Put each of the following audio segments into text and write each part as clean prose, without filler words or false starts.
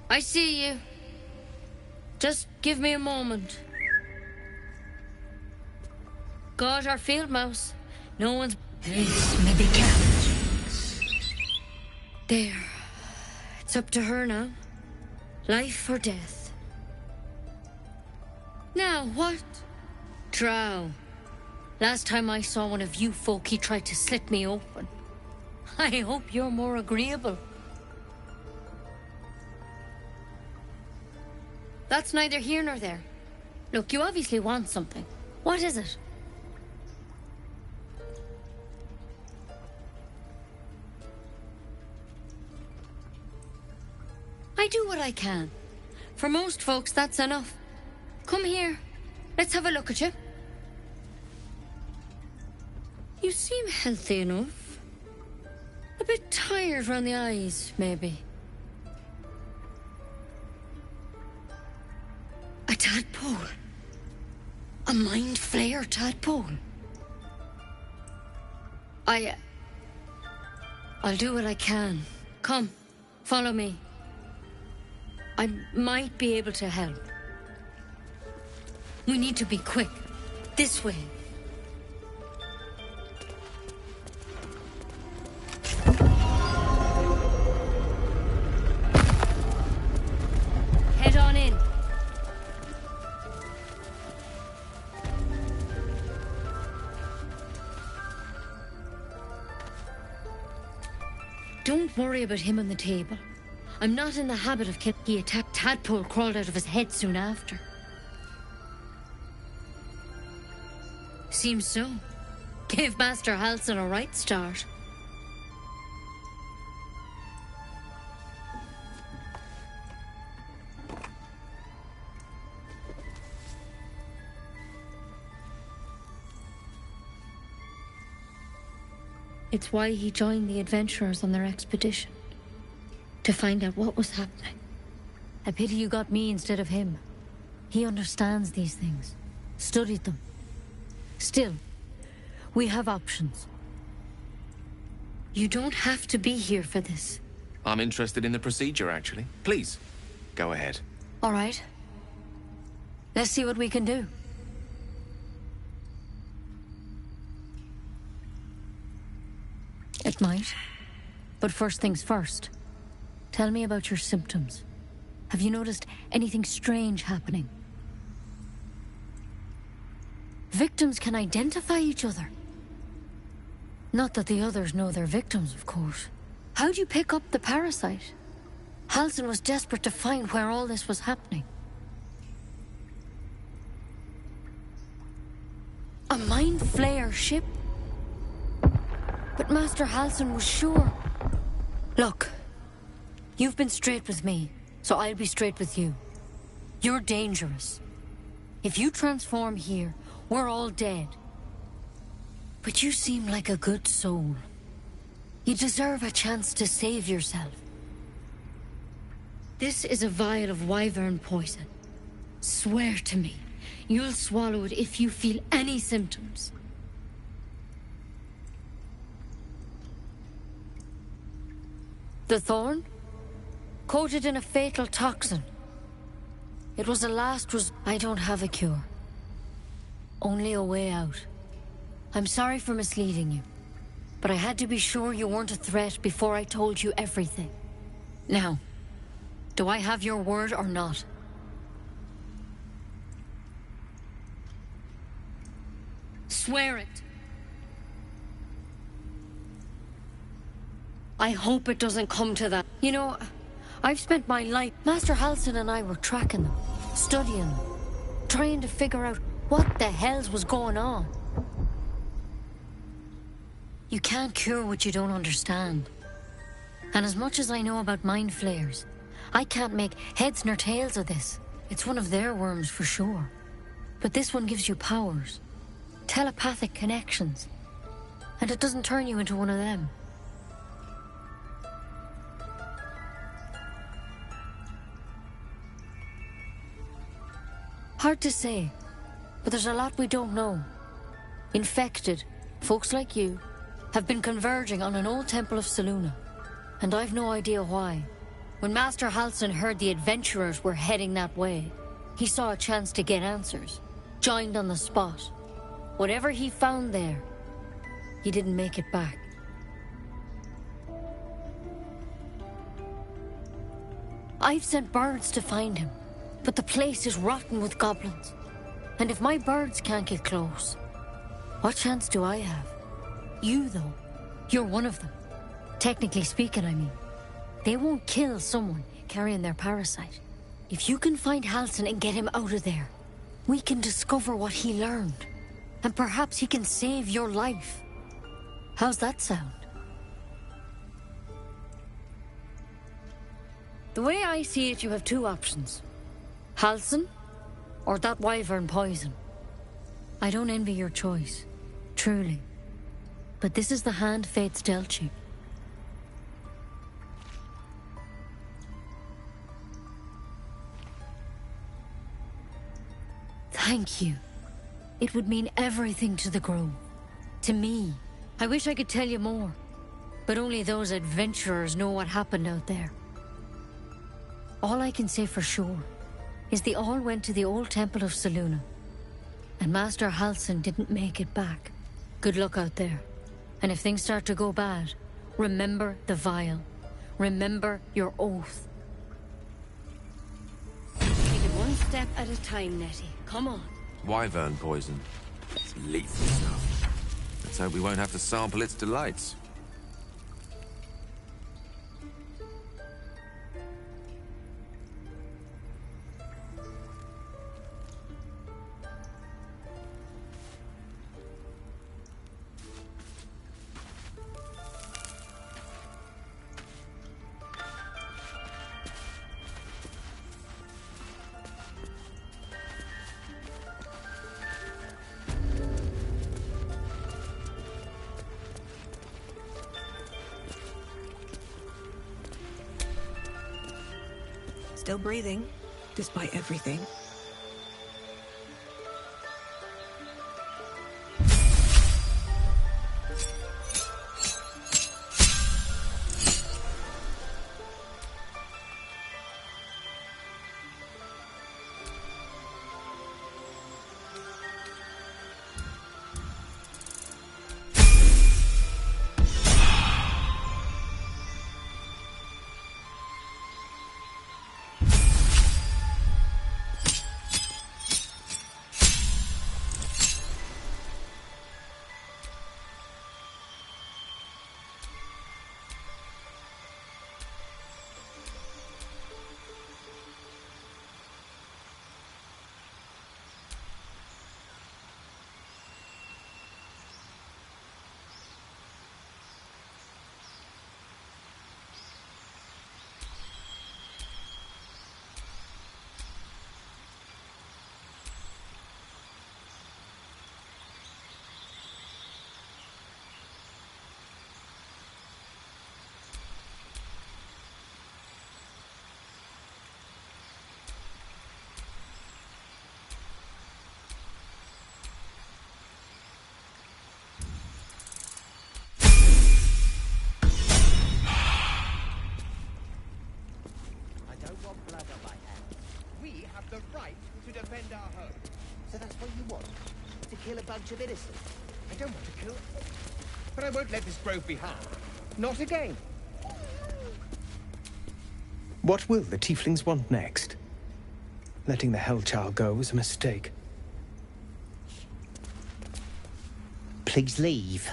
I see you. Just give me a moment. Got our field mouse. No one's... This may be cabbage. There. It's up to her now. Life or death. Now, what? Drow. Last time I saw one of you folk, he tried to slit me open. I hope you're more agreeable. That's neither here nor there. Look, you obviously want something. What is it? I do what I can. For most folks, that's enough. Come here. Let's have a look at you. You seem healthy enough. A bit tired round the eyes, maybe. A tadpole. A mind flayer tadpole. I'll do what I can. Come, follow me. I might be able to help. We need to be quick. This way. Head on in. Don't worry about him on the table. I'm not in the habit of killing. He attacked tadpole crawled out of his head soon after. Seems so. Gave Master Halsin a right start. It's why he joined the adventurers on their expedition. To find out what was happening. A pity you got me instead of him. He understands these things. Studied them. Still, we have options. You don't have to be here for this. I'm interested in the procedure, actually. Please, go ahead. All right. Let's see what we can do. It might. But first things first. Tell me about your symptoms. Have you noticed anything strange happening? Victims can identify each other. Not that the others know they're victims, of course. How'd you pick up the parasite? Halsin was desperate to find where all this was happening. A mind flayer ship? But Master Halsin was sure. Look, you've been straight with me, so I'll be straight with you. You're dangerous. If you transform here, we're all dead. But you seem like a good soul. You deserve a chance to save yourself. This is a vial of wyvern poison. Swear to me, you'll swallow it if you feel any symptoms. The thorn? Coated in a fatal toxin. It was the last I don't have a cure. Only a way out. I'm sorry for misleading you, but I had to be sure you weren't a threat before I told you everything. Now, do I have your word or not? Swear it. I hope it doesn't come to that. You know, I've spent my life... Master Halsin and I were tracking them, studying them, trying to figure out what the hells was going on. You can't cure what you don't understand. And as much as I know about mind flayers, I can't make heads nor tails of this. It's one of their worms for sure. But this one gives you powers. Telepathic connections. And it doesn't turn you into one of them. Hard to say, but there's a lot we don't know. Infected, folks like you, have been converging on an old temple of Selûne, and I've no idea why. When Master Halsin heard the adventurers were heading that way, he saw a chance to get answers, joined on the spot. Whatever he found there, he didn't make it back. I've sent birds to find him, but the place is rotten with goblins. And if my birds can't get close, what chance do I have? You, though, you're one of them. Technically speaking, I mean. They won't kill someone carrying their parasite. If you can find Halsin and get him out of there, we can discover what he learned. And perhaps he can save your life. How's that sound? The way I see it, you have two options. Halsin, or that wyvern poison. I don't envy your choice, truly. But this is the hand fate's dealt you. Thank you. It would mean everything to the Grove. To me. I wish I could tell you more. But only those adventurers know what happened out there. All I can say for sure is they all went to the old temple of Selûne. And Master Halsin didn't make it back. Good luck out there. And if things start to go bad, remember the vial. Remember your oath. Take it one step at a time, Nettie. Come on. Wyvern poison. It's lethal stuff. Let's hope we won't have to sample its delights. Still breathing, despite everything. The right to defend our home. So that's what you want? To kill a bunch of innocents? I don't want to kill... But I won't let this grove be harmed. Not again. What will the tieflings want next? Letting the Hellchild go was a mistake. Please leave.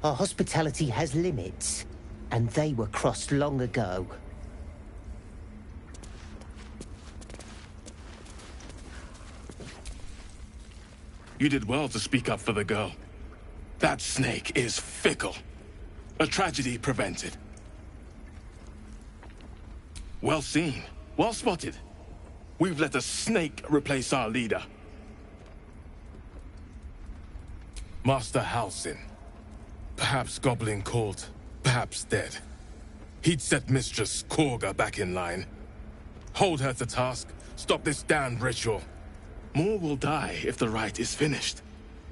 Our hospitality has limits, and they were crossed long ago. You did well to speak up for the girl. That snake is fickle. A tragedy prevented. Well seen. Well spotted. We've let a snake replace our leader. Master Halsin. Perhaps goblin caught, perhaps dead. He'd set Mistress Korga back in line. Hold her to task, stop this damned ritual. More will die if the rite is finished.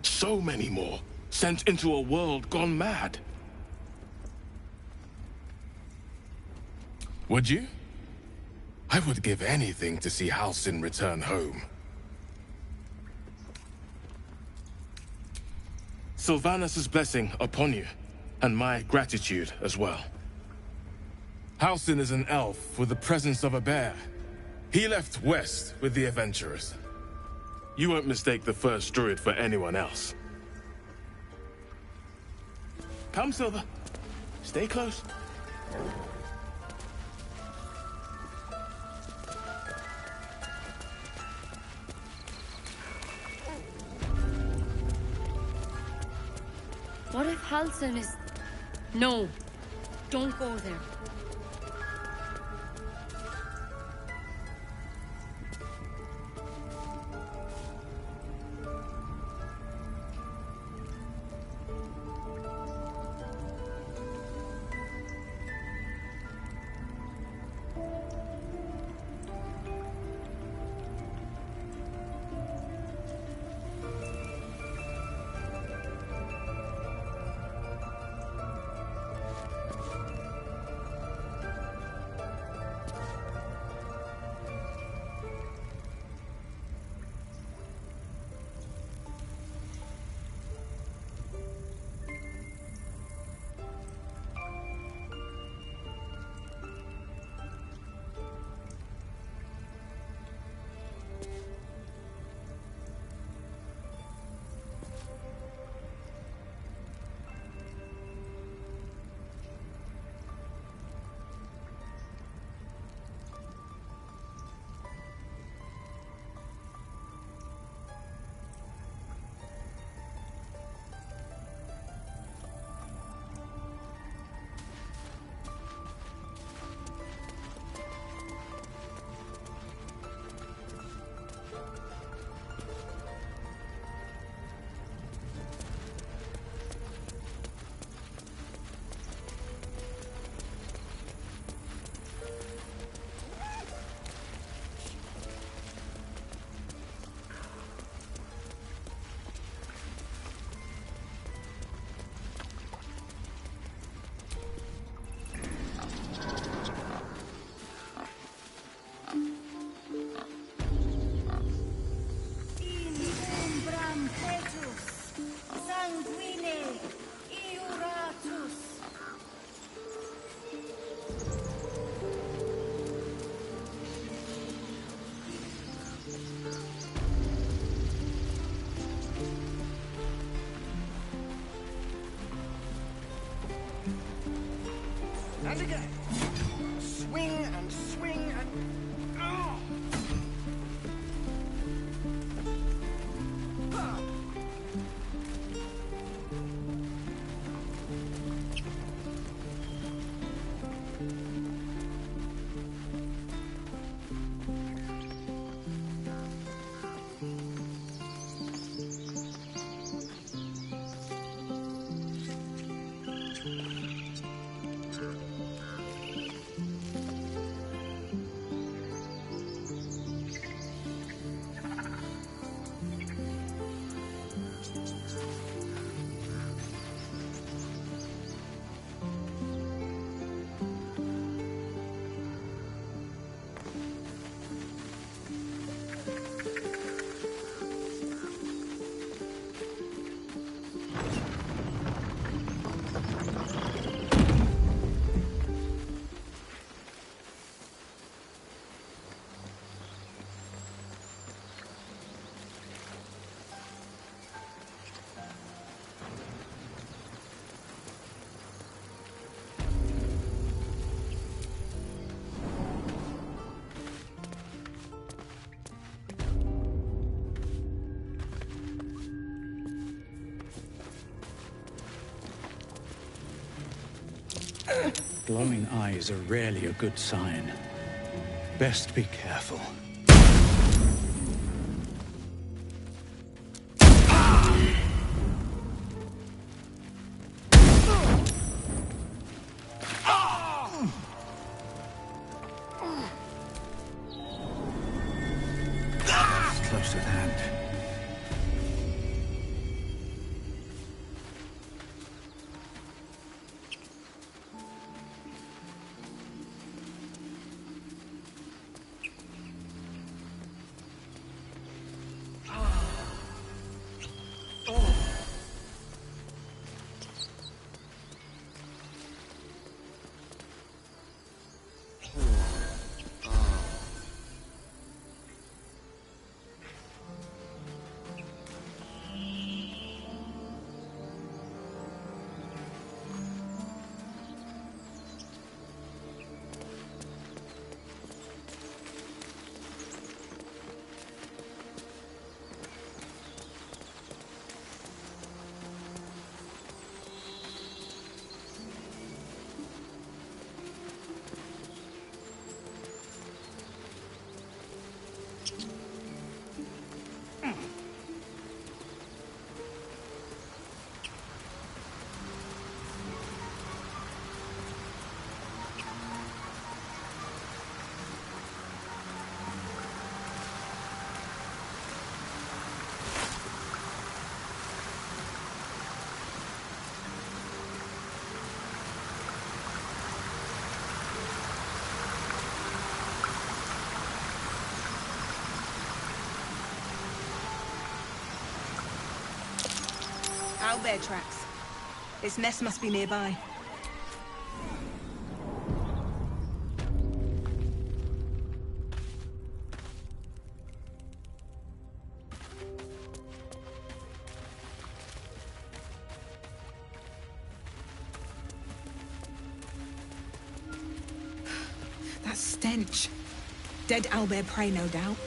So many more, sent into a world gone mad. Would you? I would give anything to see Halsin return home. Sylvanus' blessing upon you, and my gratitude as well. Halsin is an elf with the presence of a bear. He left west with the adventurers. You won't mistake the first druid for anyone else. Come, Silver. Stay close. What if Halsin is... No. Don't go there. And again. Swing and swing and... Oh! Ah! Glowing eyes are rarely a good sign. Best be careful. That's close at hand. Owlbear tracks. Its nest must be nearby. That stench. Dead owlbear prey, no doubt.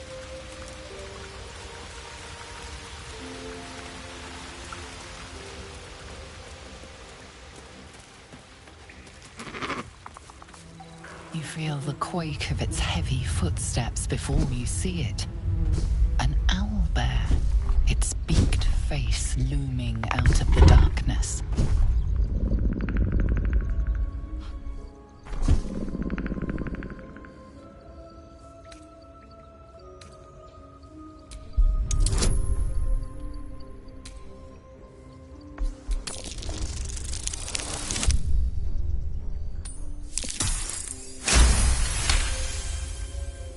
You feel the quake of its heavy footsteps before you see it. An owlbear, its beaked face looming out of the darkness.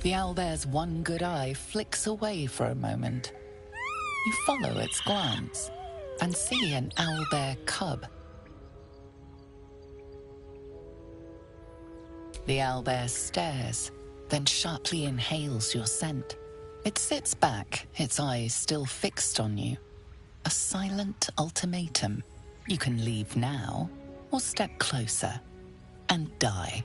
The owlbear's one good eye flicks away for a moment. You follow its glance and see an owlbear cub. The owlbear stares, then sharply inhales your scent. It sits back, its eyes still fixed on you. A silent ultimatum. You can leave now, or step closer and die.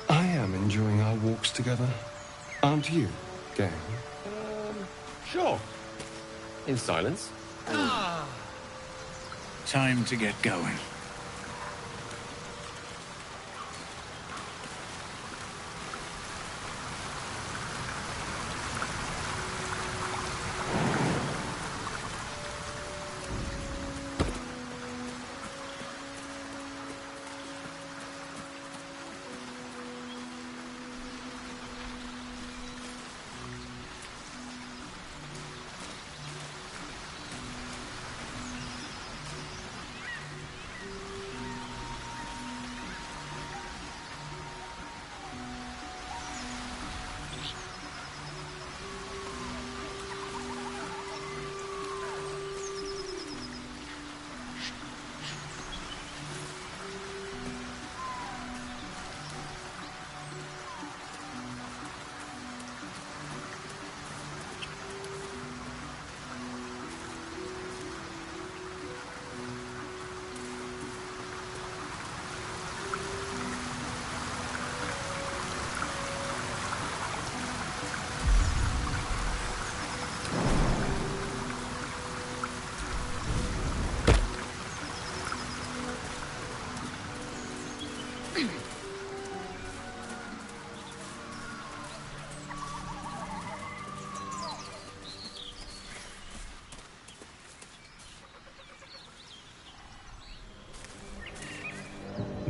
I am enjoying our walks together. Aren't you, gang? Sure. In silence. Time to get going.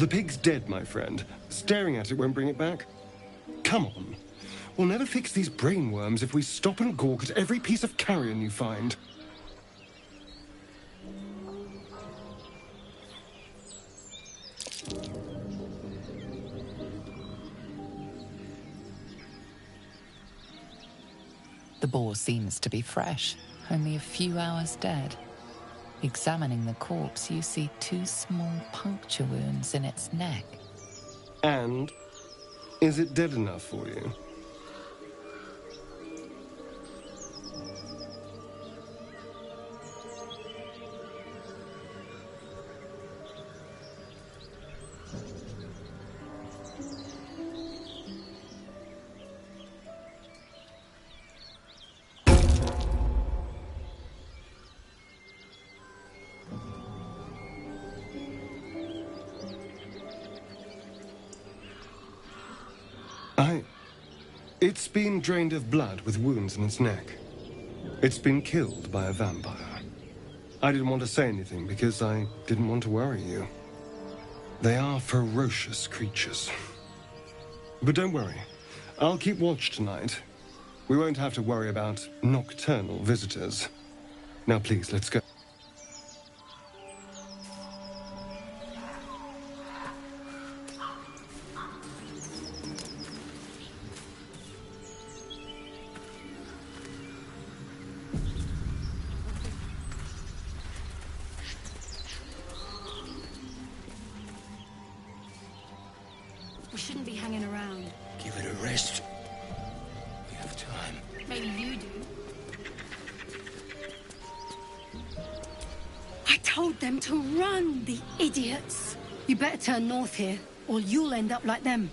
The pig's dead, my friend. Staring at it won't bring it back. Come on. We'll never fix these brainworms if we stop and gawk at every piece of carrion you find. The boar seems to be fresh, only a few hours dead. Examining the corpse, you see 2 small puncture wounds in its neck. And is it dead enough for you? It's been drained of blood with wounds in its neck. It's been killed by a vampire. I didn't want to say anything because I didn't want to worry you. They are ferocious creatures. But don't worry. I'll keep watch tonight. We won't have to worry about nocturnal visitors. Now please, let's go. We shouldn't be hanging around. Give it a rest. We have time. Maybe you do. I told them to run, the idiots. You better turn north here, or you'll end up like them.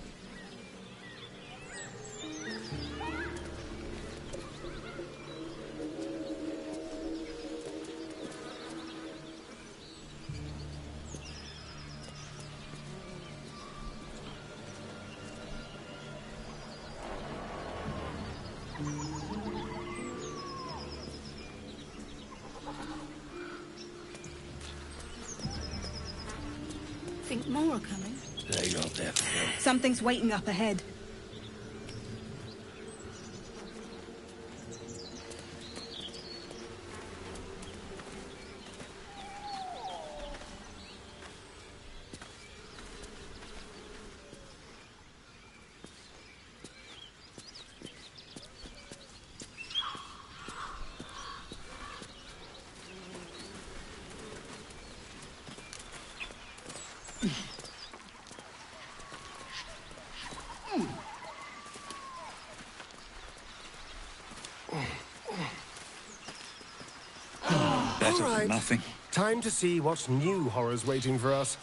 Think more are coming? They got their fill. Something's waiting up ahead. Better than nothing. Time to see what new horror's waiting for us.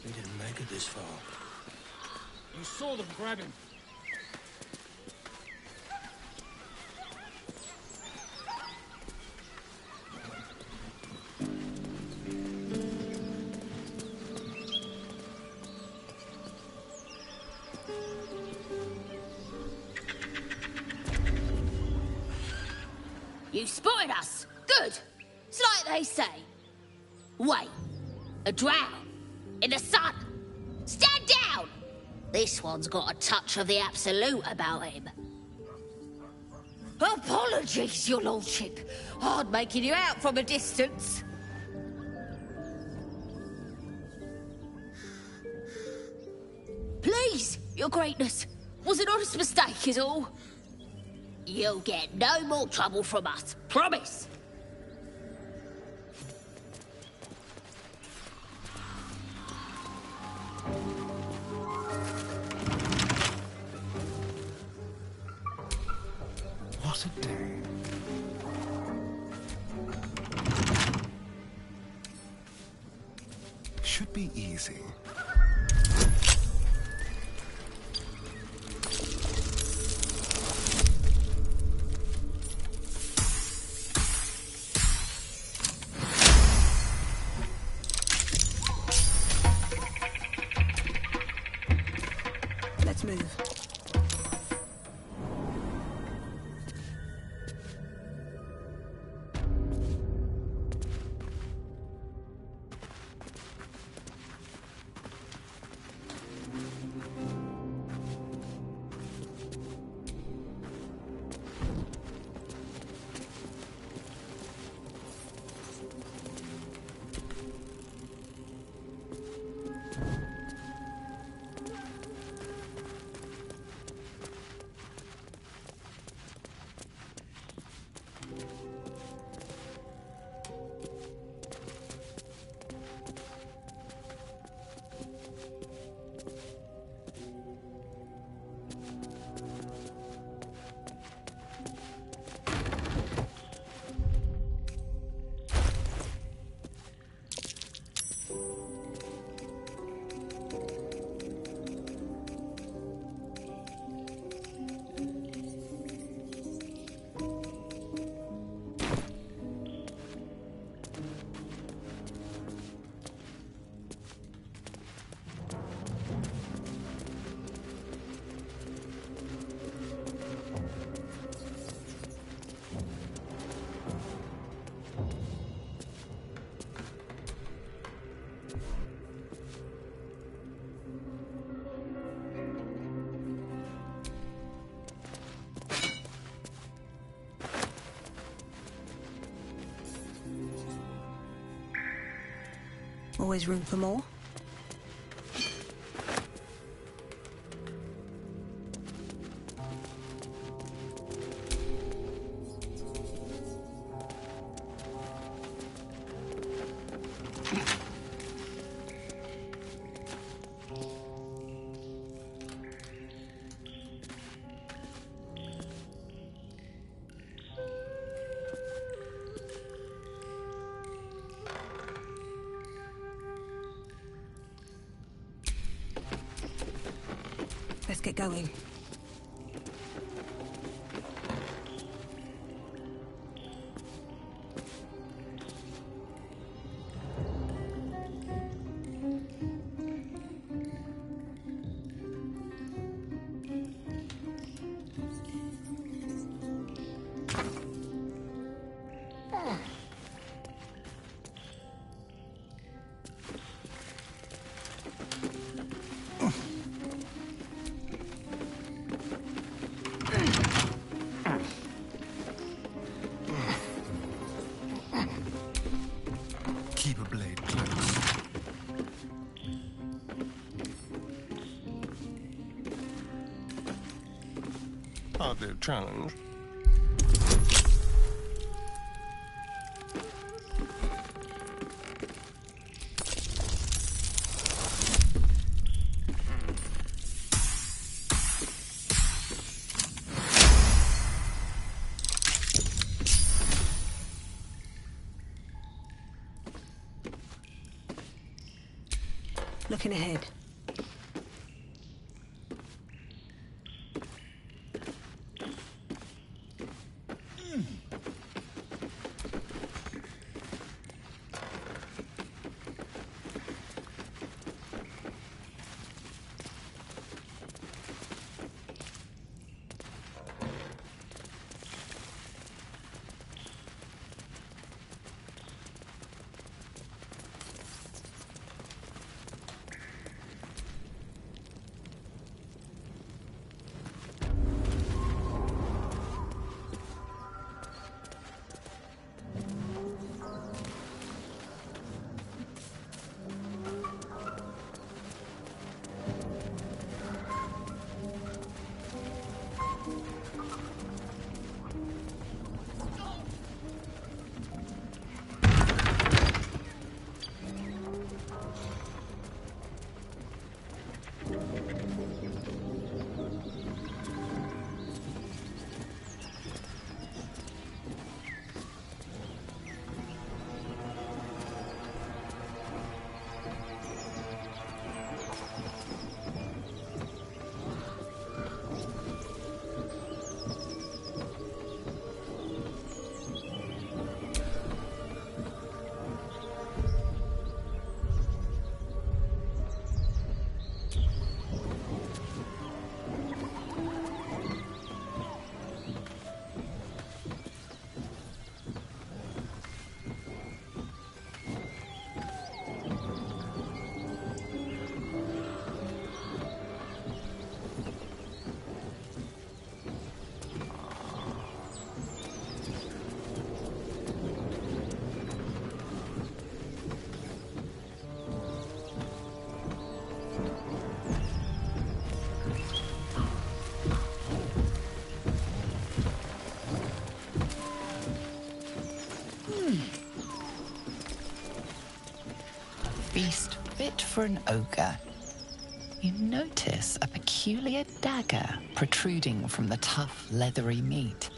We didn't make it this far. You saw them grab him. spotted us. Good. It's like they say. Wait. A drow. In the sun. Stand down! This one's got a touch of the absolute about him. Apologies, your lordship. Hard making you out from a distance. Please, your greatness. Was an honest mistake is all. You'll get no more trouble from us. Promise. What a day. Should be easy. Let's move. Always room for more. Let's get going. Keep a blade close. Hardly a challenge. Looking ahead. feast fit for an ogre. You notice a peculiar dagger protruding from the tough, leathery meat.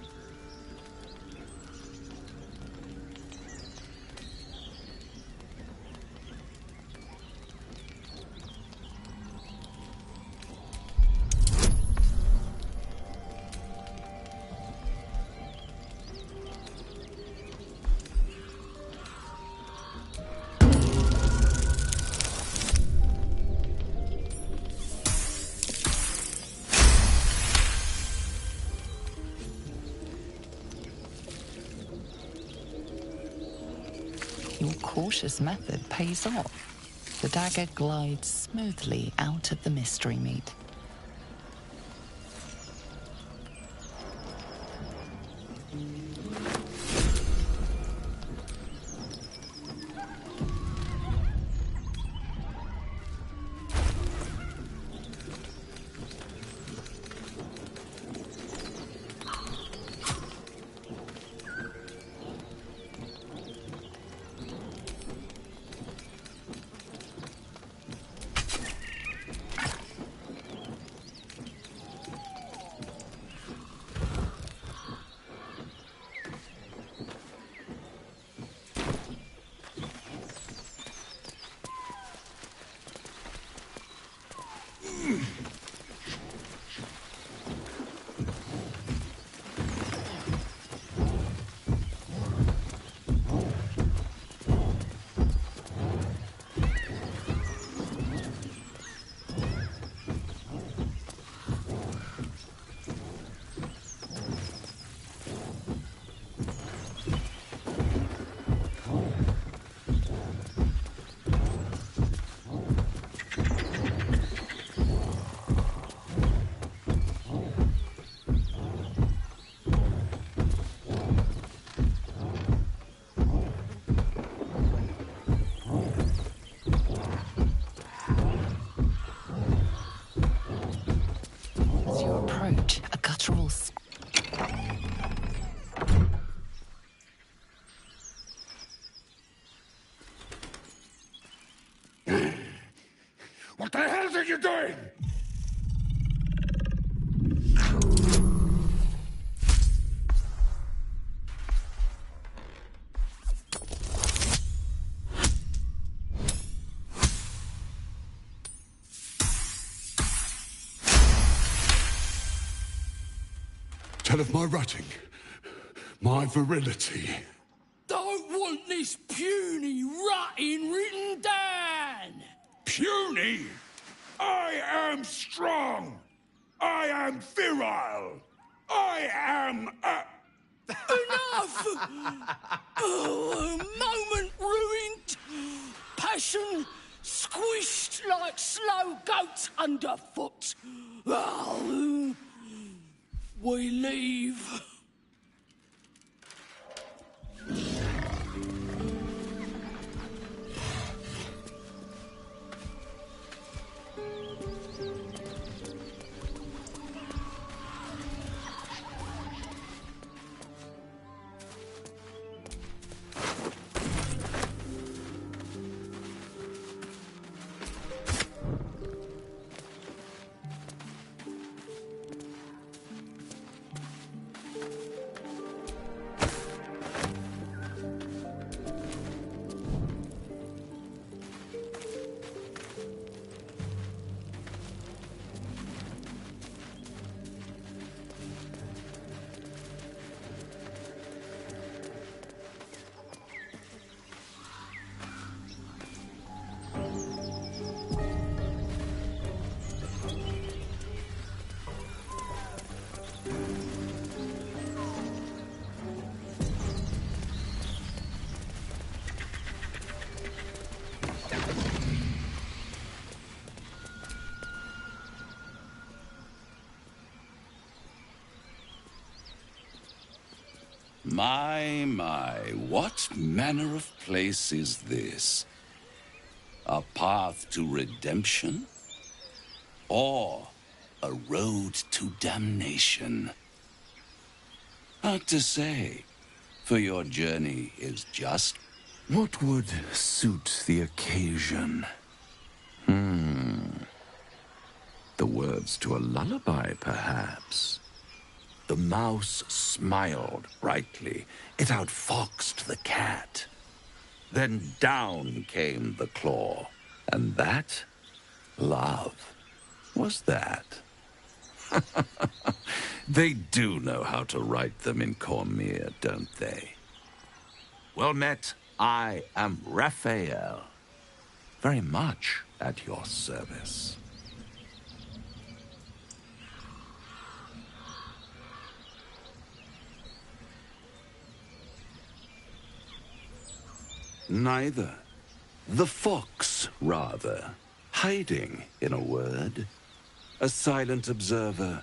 Your cautious method pays off. The dagger glides smoothly out of the mystery meat. As you approach, a guttural What the hell are you doing? Tell of my rutting, my virility. Don't want this puny rutting written down! Puny? I am strong! I am virile! I am a... Enough! Oh, a moment ruined. Passion squished like slow goats underfoot. Oh, we leave. My, what manner of place is this? A path to redemption? Or a road to damnation? Hard to say, for your journey is just What would suit the occasion? The words to a lullaby, perhaps. The mouse smiled brightly. It outfoxed the cat. Then down came the claw. And that, love, was that. They do know how to write them in Cormier, don't they? Well met, I am Raphael. Very much at your service. Neither. The fox, rather. Hiding, in a word. A silent observer,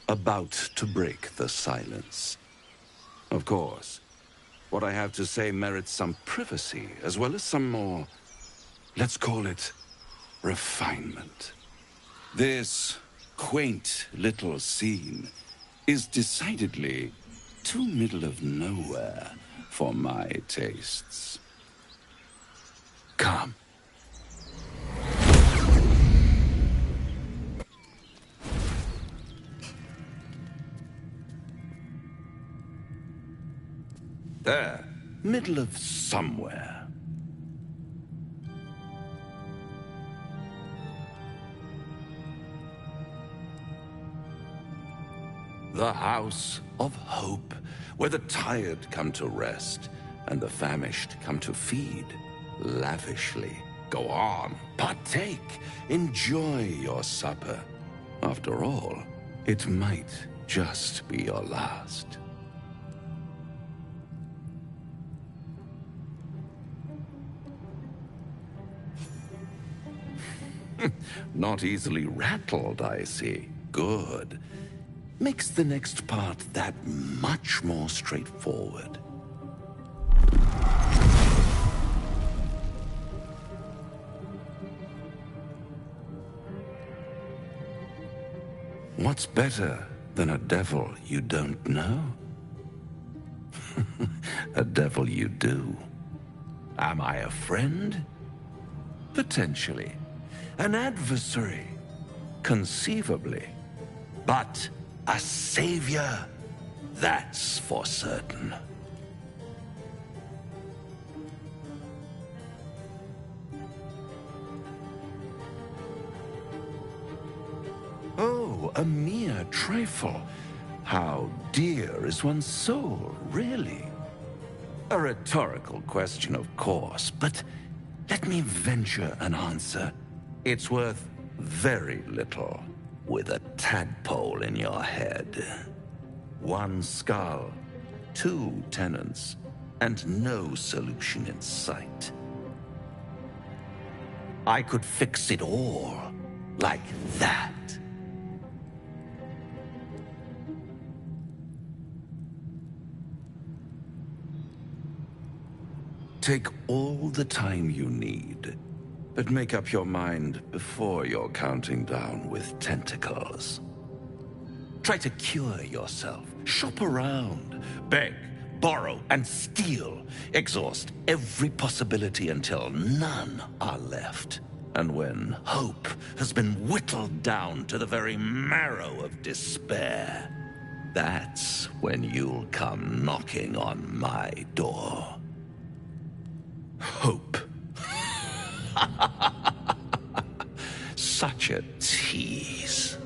about to break the silence. Of course, what I have to say merits some privacy, as well as some more, let's call it, refinement. This quaint little scene is decidedly too middle of nowhere for my tastes. Come. There, middle of somewhere. The house of hope, where the tired come to rest and the famished come to feed. Lavishly. Go on, partake, enjoy your supper. After all, it might just be your last. Not easily rattled, I see. Good. Makes the next part that much more straightforward. What's better than a devil you don't know? A devil you do. Am I a friend? Potentially. An adversary? Conceivably. But a savior? That's for certain. Oh, a mere trifle. How dear is one's soul, really? A rhetorical question, of course, but let me venture an answer. It's worth very little with a tadpole in your head. One skull, two tenants, and no solution in sight. I could fix it all like that. Take all the time you need, but make up your mind before you're counting down with tentacles. Try to cure yourself. Shop around. Beg, borrow, and steal. Exhaust every possibility until none are left. And when hope has been whittled down to the very marrow of despair, that's when you'll come knocking on my door. Hope. Such a tease.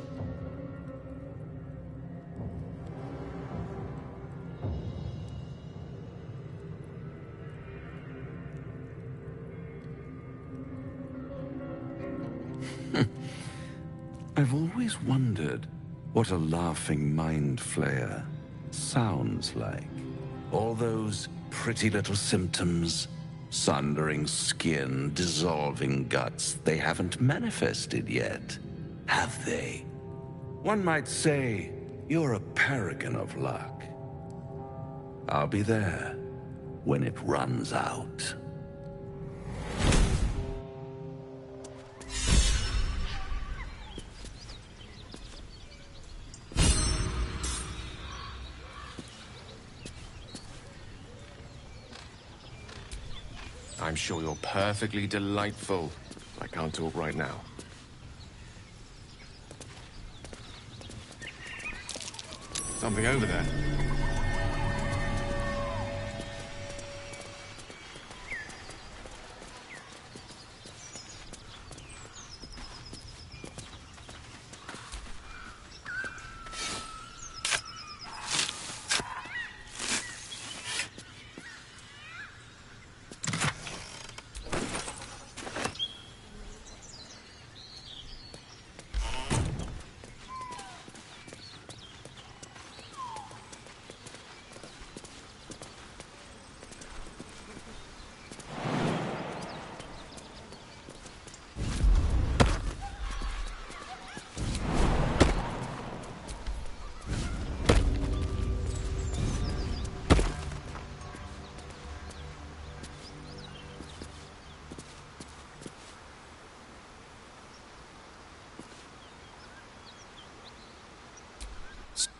I've always wondered what a laughing mind flayer sounds like. All those pretty little symptoms. Sundering skin, dissolving guts, they haven't manifested yet, have they? One might say you're a paragon of luck. I'll be there when it runs out. I'm sure you're perfectly delightful. I can't talk right now. Something over there.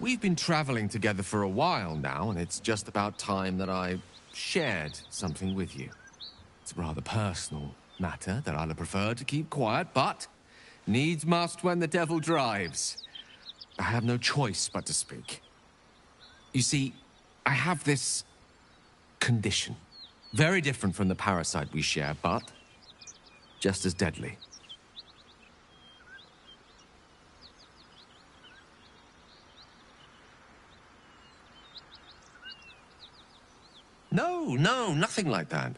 We've been traveling together for a while now, and it's just about time that I shared something with you. It's a rather personal matter that I'd have preferred to keep quiet, but needs must when the devil drives. I have no choice but to speak. You see, I have this condition. Very different from the parasite we share, but just as deadly. No, nothing like that.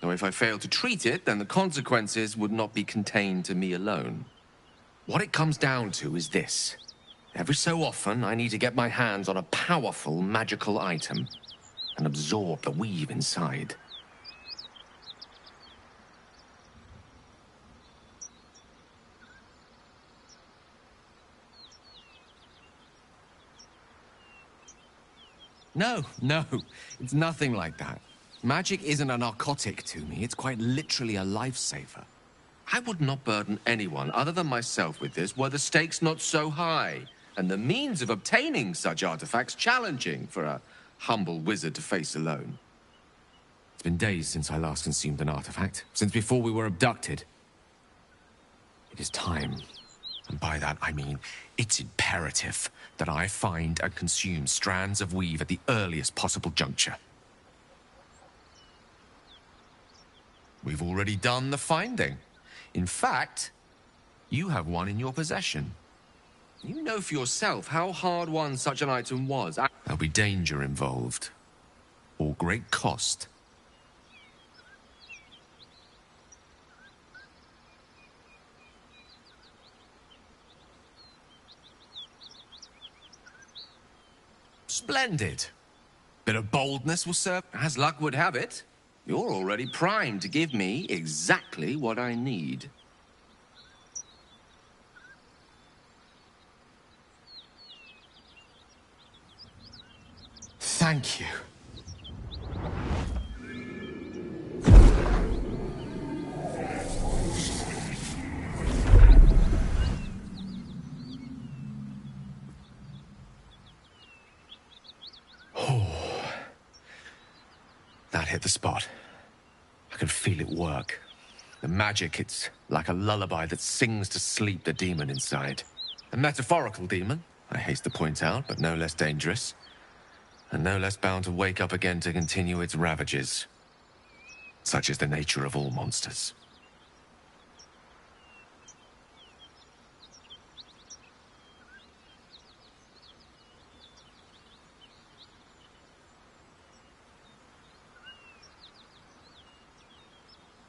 Now, if I fail to treat it, then the consequences would not be contained to me alone. What it comes down to is this. Every so often, I need to get my hands on a powerful magical item and absorb the weave inside. No, it's nothing like that. Magic isn't a narcotic to me, it's quite literally a lifesaver. I would not burden anyone other than myself with this were the stakes not so high, and the means of obtaining such artifacts challenging for a humble wizard to face alone. It's been days since I last consumed an artifact, since before we were abducted. It is time. And by that, I mean, it's imperative that I find and consume strands of weave at the earliest possible juncture. We've already done the finding. In fact, you have one in your possession. You know for yourself how hard-won such an item was. There'll be danger involved, or great cost. Splendid. Bit of boldness will serve. As luck would have it, you're already primed to give me exactly what I need. Thank you. That hit the spot. I can feel it work. The magic, it's like a lullaby that sings to sleep the demon inside. A metaphorical demon, I haste to point out, but no less dangerous. And no less bound to wake up again to continue its ravages. Such is the nature of all monsters.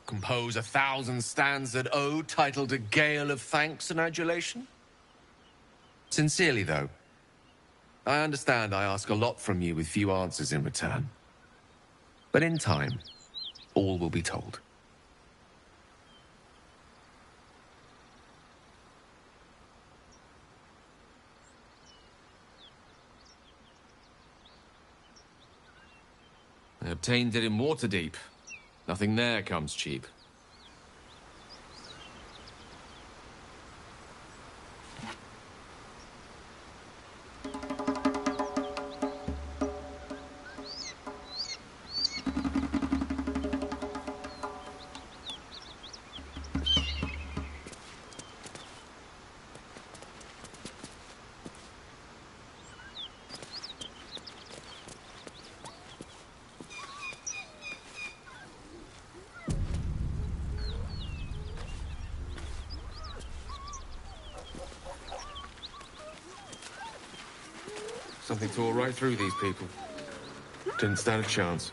Compose 1,000 stanzas ode titled A Gale of Thanks and Adulation? Sincerely, though, I understand I ask a lot from you with few answers in return. But in time, all will be told. I obtained it in Waterdeep. Nothing there comes cheap. something tore right through these people. Didn't stand a chance.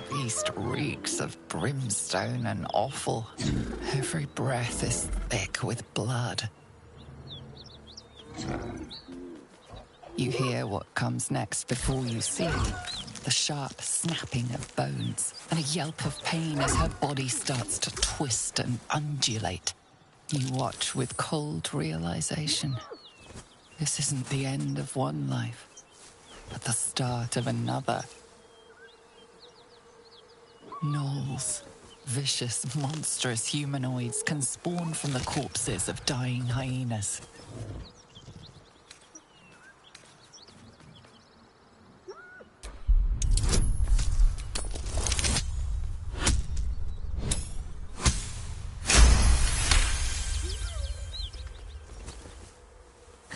The beast reeks of brimstone and offal. Every breath is thick with blood. You hear what comes next before you see the sharp snapping of bones and a yelp of pain as her body starts to twist and undulate. You watch with cold realization. This isn't the end of one life, but the start of another. Gnolls, vicious, monstrous humanoids can spawn from the corpses of dying hyenas.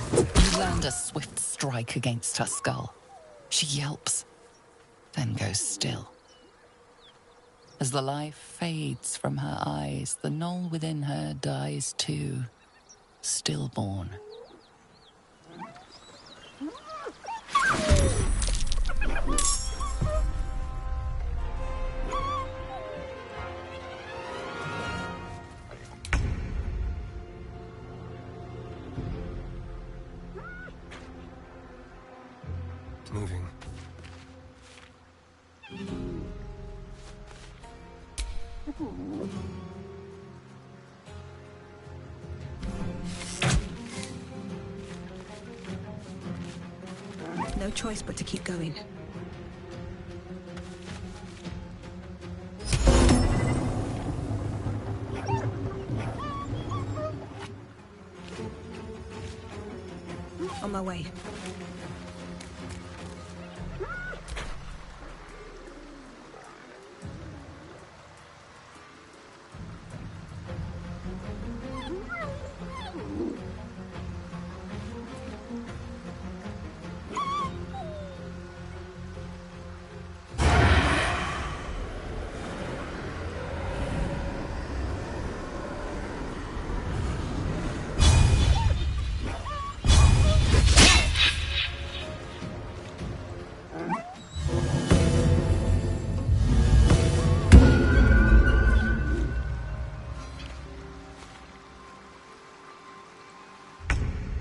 You land a swift strike against her skull. She yelps, then goes still. As the life fades from her eyes, the gnoll within her dies too, stillborn. Moving. No choice but to keep going. On my way.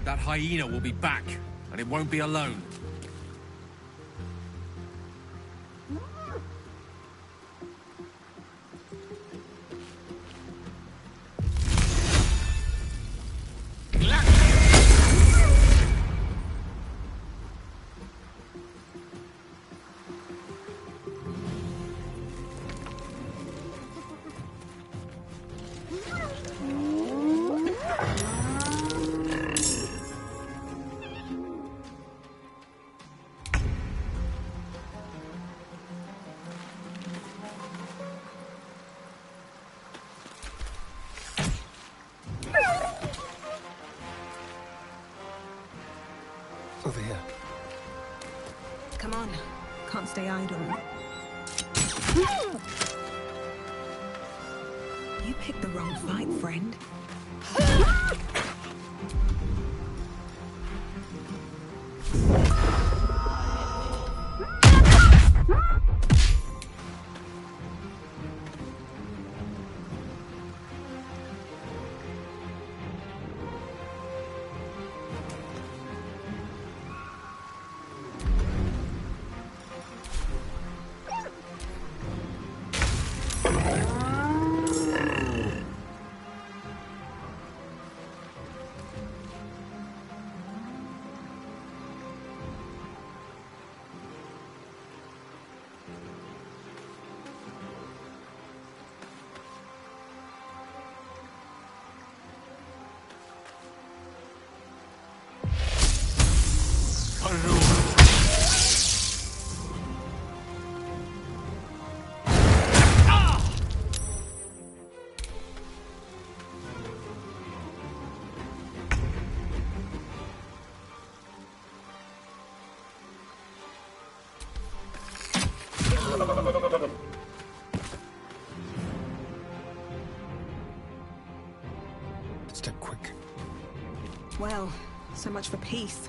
That hyena will be back, and it won't be alone. Over here. Come on. Can't stay idle. You picked the wrong fight, friend. Step quick. Well, so much for peace.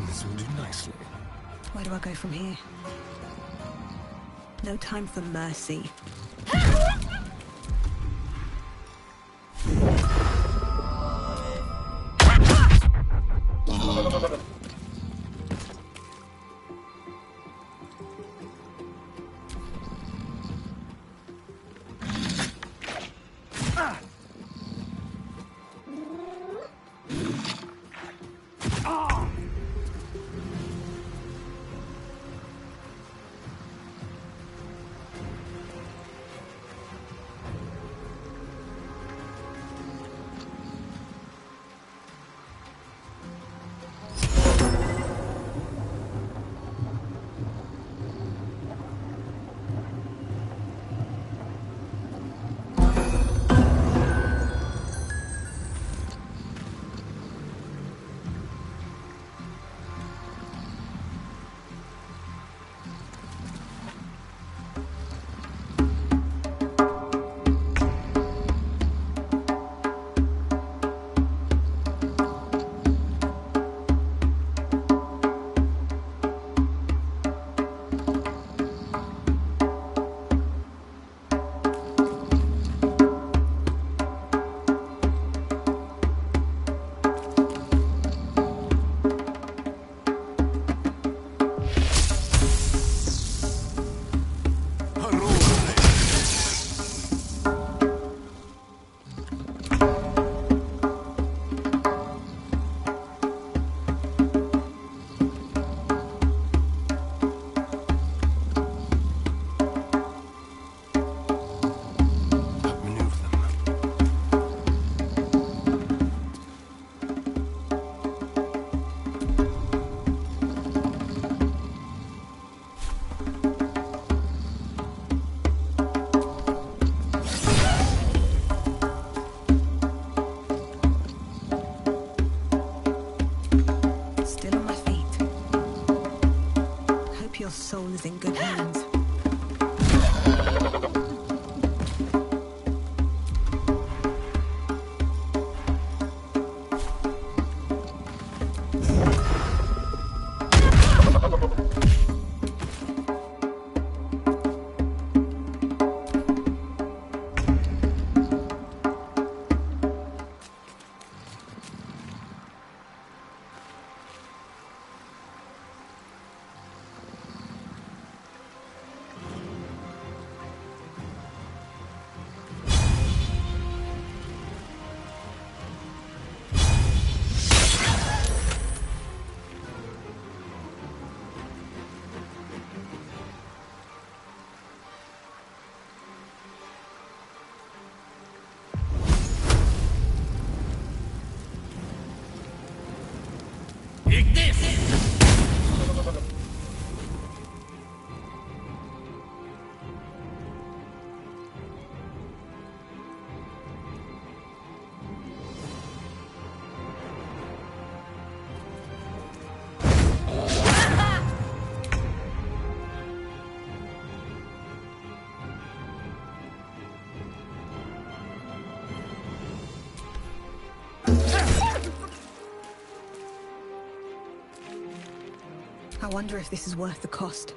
This will do nicely. Where do I go from here? No time for mercy. I wonder if this is worth the cost.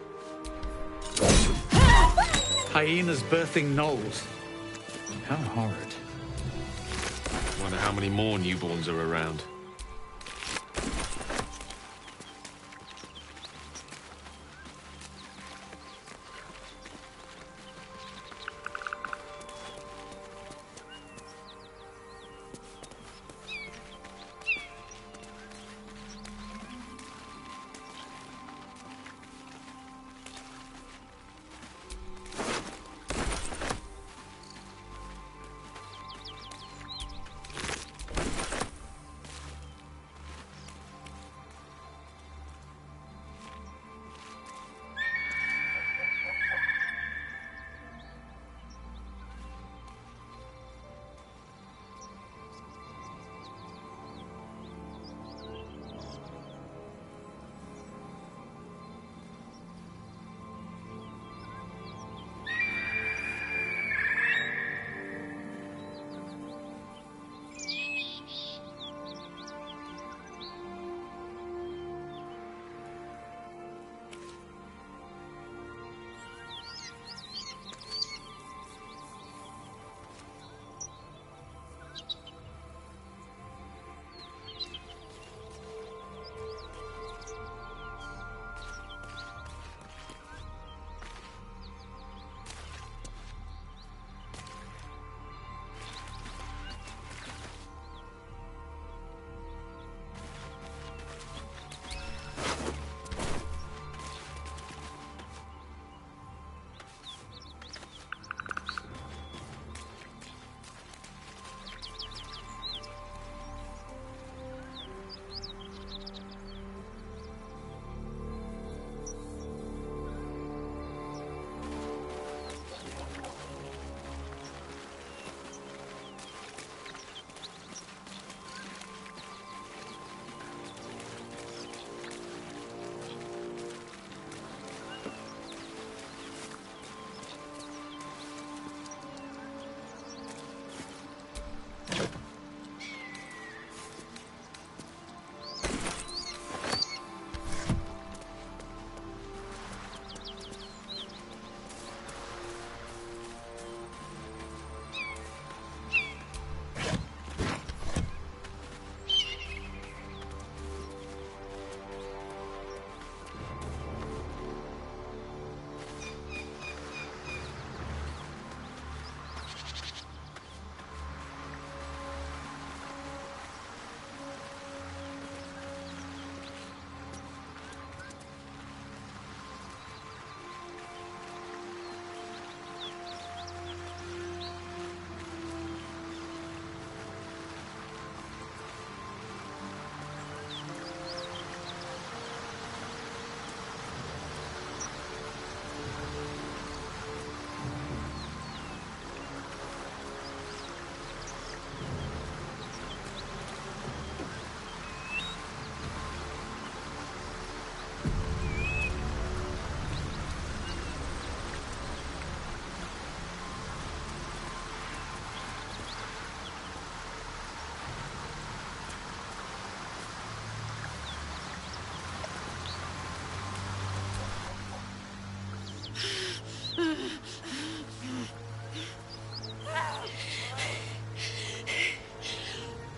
Hyenas birthing gnolls. How horrid. Wonder how many more newborns are around.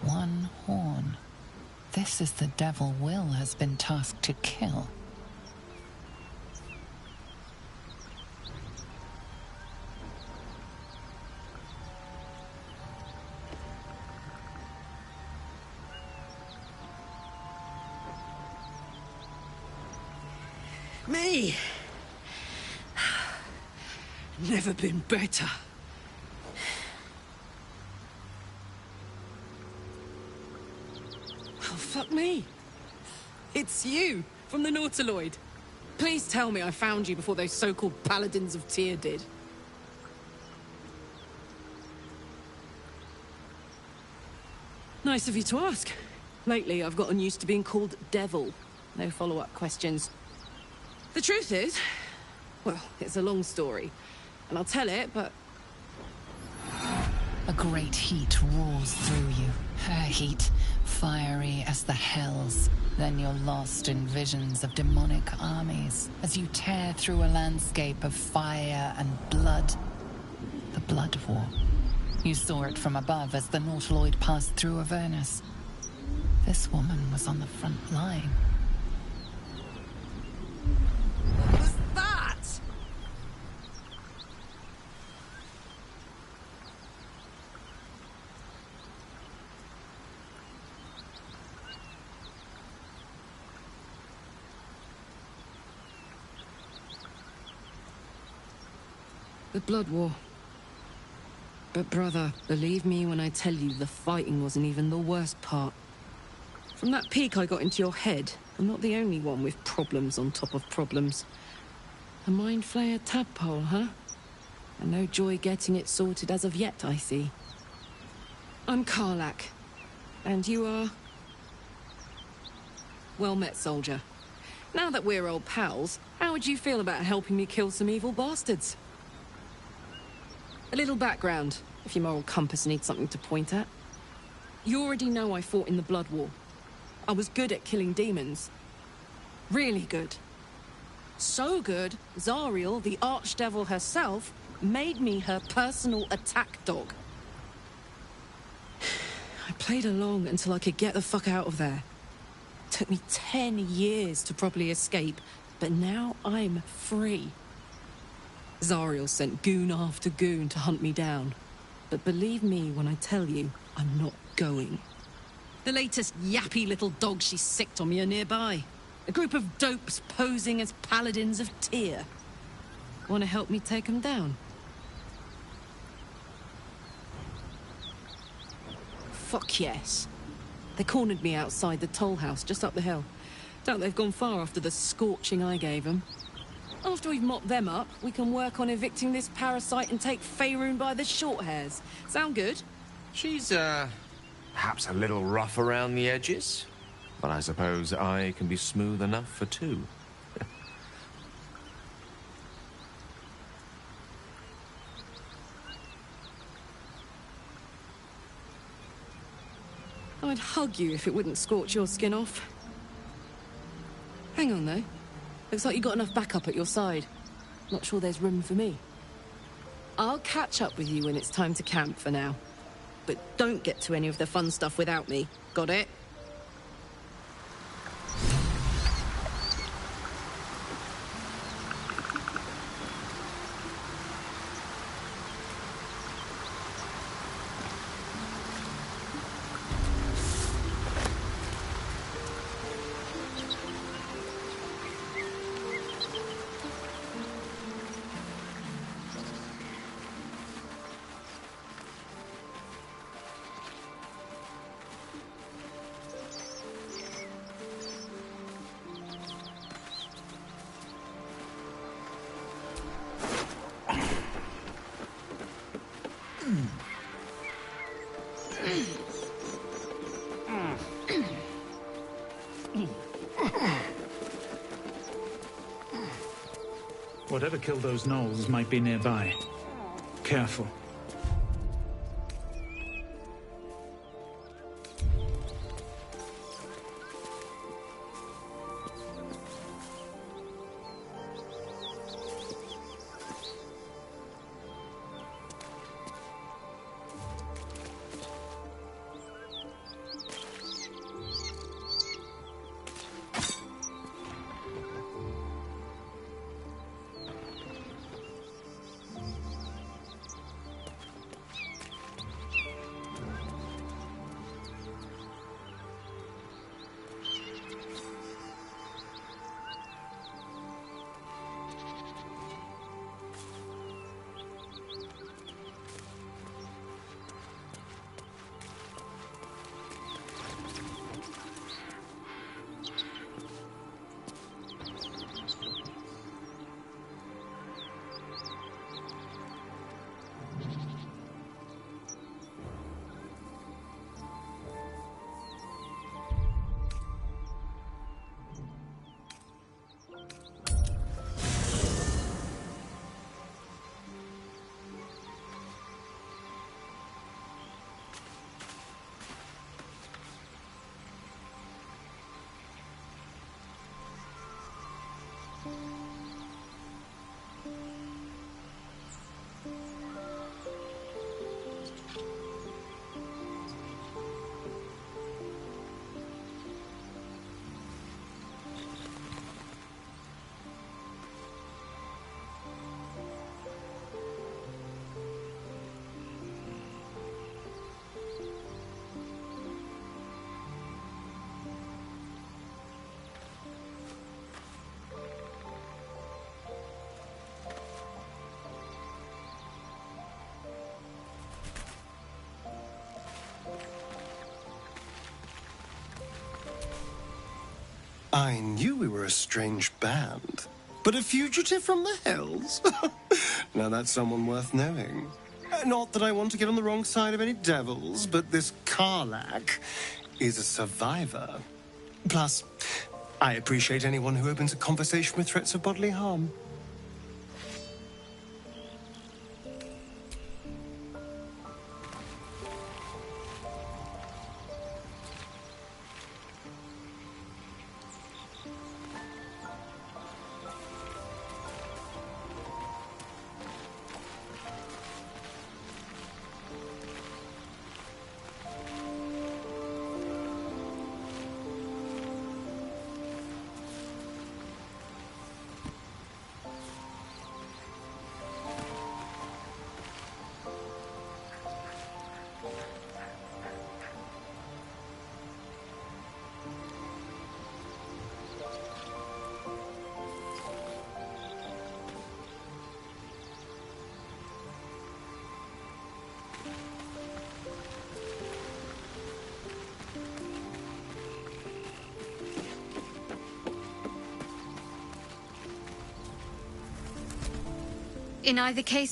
One horn. This is the devil Will has been tasked to kill. Me! Never been better. Oh, fuck me. It's you, from the Nautiloid. Please tell me I found you before those so-called Paladins of Tyr did. Nice of you to ask. Lately, I've gotten used to being called Devil. No follow-up questions. The truth is, well, it's a long story. And I'll tell it, but A great heat roars through you. Her heat, fiery as the hells. Then you're lost in visions of demonic armies as you tear through a landscape of fire and blood. The Blood War. You saw it from above as the Nautiloid passed through Avernus. This woman was on the front line. What was that? The Blood War. But brother, believe me when I tell you the fighting wasn't even the worst part. From that peek I got into your head, I'm not the only one with problems on top of problems. A mind flayer tadpole, huh? And no joy getting it sorted as of yet, I see. I'm Karlak. And you are? Well met, soldier. Now that we're old pals, how would you feel about helping me kill some evil bastards? A little background, if your moral compass needs something to point at. You already know I fought in the Blood War. I was good at killing demons. Really good. So good, Zariel, the archdevil herself, made me her personal attack dog. I played along until I could get the fuck out of there. Took me 10 years to properly escape, but now I'm free. Zariel sent goon after goon to hunt me down. But believe me when I tell you, I'm not going. The latest yappy little dogs she sicked on me are nearby. A group of dopes posing as paladins of Tyr. Want to help me take them down? Fuck yes. They cornered me outside the toll house just up the hill. Doubt they've gone far after the scorching I gave them. After we've mopped them up, we can work on evicting this parasite and take Faerun by the short hairs. Sound good? She's, perhaps a little rough around the edges. But I suppose I can be smooth enough for two. I'd hug you if it wouldn't scorch your skin off. Hang on, though. Looks like you got enough backup at your side. Not sure there's room for me. I'll catch up with you when it's time to camp for now. But don't get to any of the fun stuff without me. Got it? Whatever killed those gnolls might be nearby. Careful. I knew we were a strange band, but a fugitive from the hills? Now that's someone worth knowing. Not that I want to get on the wrong side of any devils, but this Karlak is a survivor. Plus, I appreciate anyone who opens a conversation with threats of bodily harm. In either case,